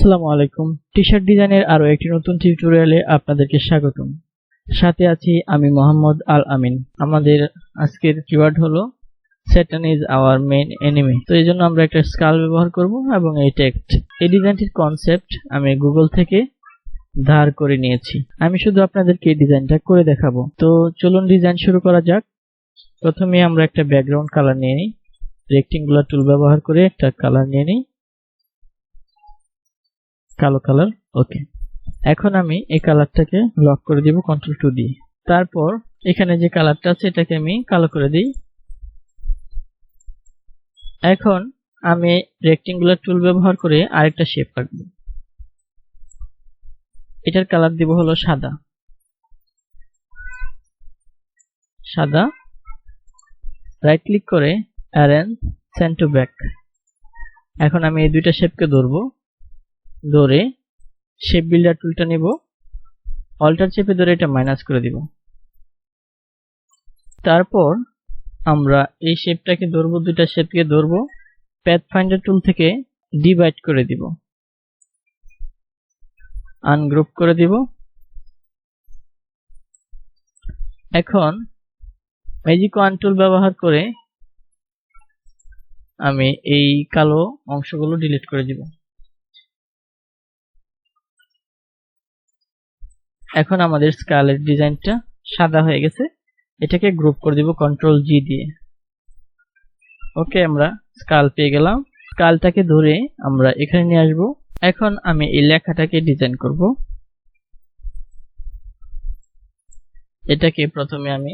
আসসালামু আলাইকুম। টি-শার্ট ডিজাইনের আরো একটি নতুন টিউটোরিয়ালে আপনাদেরকে স্বাগতম। সাথে আছি আমি মোহাম্মদ আল আমিন। আমাদের আজকের কিওয়ার্ড হলো Satan is our main enemy। তো এই জন্য আমরা একটা স্কাল ব্যবহার করব এবং এই টেক্সট। এই ডিজাইনটির কনসেপ্ট আমি গুগল থেকে ধার করে নিয়েছি। আমি শুধু আপনাদেরকে এই ডিজাইনটা করে দেখাবো। তো চলুন ডিজাইন শুরু করা যাক। প্রথমে আমরা একটা ব্যাকগ্রাউন্ড কালার নিয়ে নিই। রেক্টেঙ্গুলার টুল ব্যবহার করে একটা কালার নিয়ে নিই, কালো কালার। ওকে, এখন আমি এই কালারটাকে লক করে দিব Ctrl+2 দিয়ে। তারপর এখানে যে কালারটা আছে এটাকে আমি কালো করে দিই। এখন আমি রেক্টেঙ্গুলার টুল ব্যবহার করে আরেকটা শেপ আঁকবো। এটার কালার দিব হলো সাদা। সাদা, রাইট ক্লিক করে অ্যারেঞ্জ সেন্ড টু ব্যাক। এখন আমি এই দুইটা শেপকে ধরবো, ধরে শেপ বিল্ডার টুলটা নিব, অল্টার চেপে ধরে এটা মাইনাস করে দিব। তারপর আমরা এই শেপটাকে ধরবো, দুইটা শেপকে ধরবো, প্যাথ ফাইন্ডার টুল থেকে ডিভাইড করে দিব, আনগ্রুপ করে দিব। এখন ম্যাজিক ওয়ান টুল ব্যবহার করে আমি এই কালো অংশগুলো ডিলিট করে দিব। এখন আমাদের স্কালের ডিজাইনটা সাদা হয়ে গেছে। এটাকে গ্রুপ করে দিব Ctrl+G দিয়ে। ওকে, আমরা স্কাল পেয়ে গেলাম। স্কালটাকে ধরে আমরা এখানে নিয়ে আসব। এখন আমি এই লেখাটাকে ডিজাইন করব। এটাকে প্রথমে আমি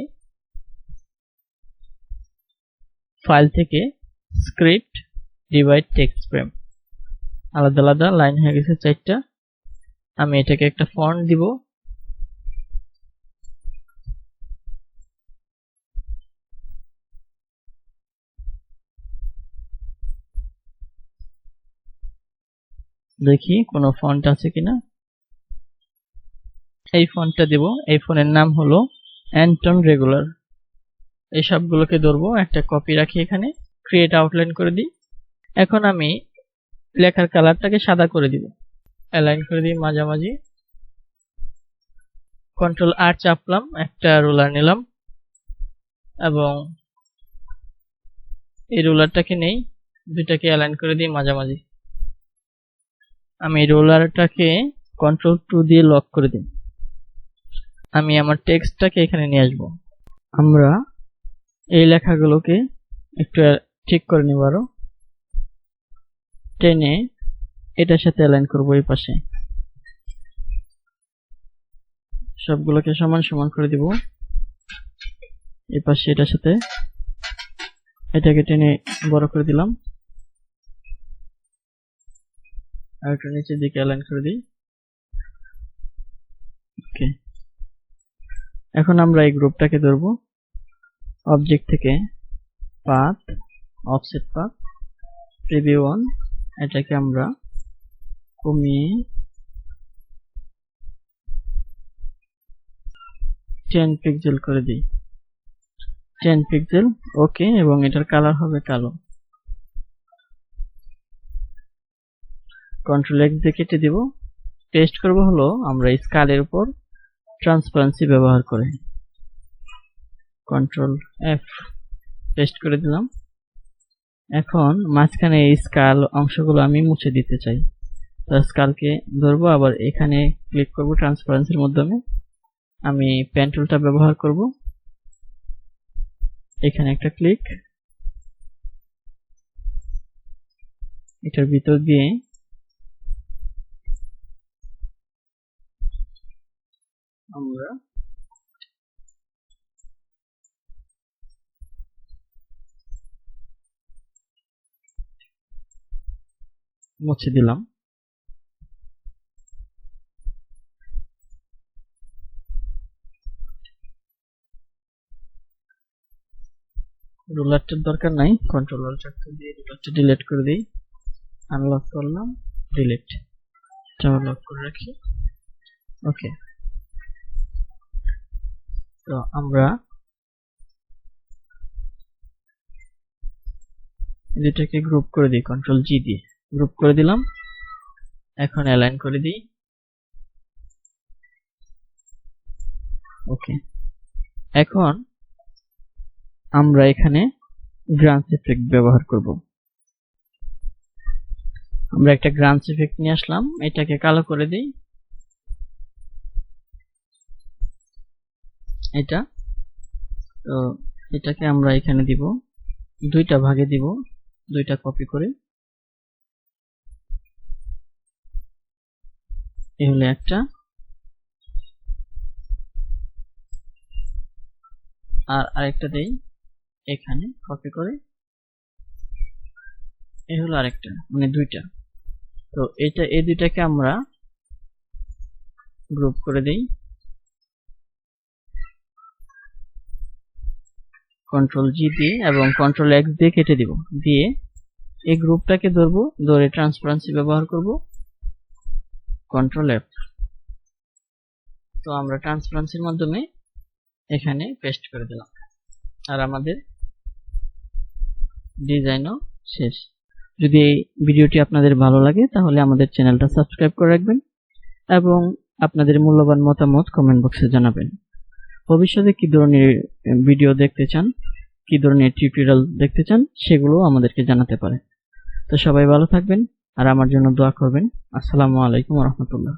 ফাইল থেকে স্ক্রিপ্ট ডিভাইড টেক্সট ফ্রেম, আলাদা আলাদা লাইন হয়ে গেছে 4টা। আমি এটাকে একটা ফন্ট দিব। দেখি কোনো ফন্ট আছে কিনা। এই ফন্টটা দেব। এই ফন্টের নাম হলো অ্যান্টন রেগুলার। এই সবগুলোকে ধরবো, একটা কপি রাখি এখানে, ক্রিয়েট আউটলাইন করে দিই। এখন আমি লেখার কালারটাকে সাদা করে দিব, অ্যালাইন করে দিই মাঝামাঝি। Ctrl+R চাপলাম, একটা রুলার নিলাম এবং এই রুলারটাকে নেই, দুইটাকে অ্যালাইন করে দিই মাঝামাঝি। আমি রুলারটাকে Ctrl+2 দিয়ে লক করে দিই। আমি আমার টেক্সটটাকে এখানে নিয়ে আসব। আমরা এই লেখাগুলোকে একটু ঠিক করে নিব, আরো টেনে এটার সাথে অ্যালাইন করব। এই পাশে সবগুলোকে সমান সমান করে দিব। এই পাশে এটার সাথে এটাকে টেনে বড় করে দিলাম, আর একটু নিচের দিকে অ্যালাইন করে দিই। ওকে, এখন আমরা এই গ্রুপটাকে ধরবো, অবজেক্ট থেকে path, offset path, preview on, এটাকে আমরা কমিয়ে 10 পিক্সেল করে দিই, 10 পিক্সেল। ওকে, এবং এটার কালার হবে কালো। Ctrl+X দিয়ে কেটে দিব। পেস্ট করব হলো আমরা স্কালের উপর ট্রান্সপারেন্সি ব্যবহার করে। Ctrl+F, পেস্ট করে দিলাম। এখন মাঝখানে এই স্কাল অংশগুলো আমি মুছে দিতে চাই। তো স্কালকে ধরবো, আবার এখানে ক্লিক করব ট্রান্সপারেন্সির মাধ্যমে। আমি পেন টুলটা ব্যবহার করব, এখানে একটা ক্লিক, এটার ভিতর দিয়ে আমরা মুছে দিলাম। রুলারটার দরকার নাই, Ctrl+Alt দিয়ে রুলারটা ডিলিট করে দিই। আনলক করলাম, ডিলিট, এটা লক করে রাখি। ওকে, তো আমরা দুটাকে গ্রুপ করে দিই, Ctrl+G দিয়ে গ্রুপ করে দিলাম। এখন অ্যালাইন করে দিই। ওকে, এখন আমরা এখানে গ্রান্স ইফেক্ট ব্যবহার করব। আমরা একটা গ্রান্স ইফেক্ট নিয়ে আসলাম, এটাকে কালো করে দিই। এটা তো এটাকে আমরা এখানে দিব, দুইটা ভাগে দিব, দুইটা কপি করে। এই হলো একটা, আর আরেকটা দেই এখানে কপি করে। এই হলো আরেকটা, মানে দুইটা। তো এই দুইটাকে আমরা গ্রুপ করে দেই, কন্ট্রোল জি দিয়ে এবং কন্ট্রোল এক্স দিয়ে কেটে দিব। দিয়ে এই গ্রুপটাকে ধরবো, ধরে ট্রান্সপারেন্সি ব্যবহার করব, কন্ট্রোল এফ। তো আমরা ট্রান্সপারেন্সির মাধ্যমে এখানে পেস্ট করে দিলাম, আর আমাদের ডিজাইনও শেষ। যদি এই ভিডিওটি আপনাদের ভালো লাগে তাহলে আমাদের চ্যানেলটা সাবস্ক্রাইব করে রাখবেন এবং আপনাদের মূল্যবান মতামত কমেন্ট বক্সে জানাবেন। ভবিষ্যতে কি ধরনের ভিডিও দেখতে চান, কি ধরনের টিউটোরিয়াল দেখতে চান, সেগুলো আমাদেরকে জানাতে পারেন। তো সবাই ভালো থাকবেন আর আমার জন্য দোয়া করবেন। আসসালামু আলাইকুম ওয়া রাহমাতুল্লাহ।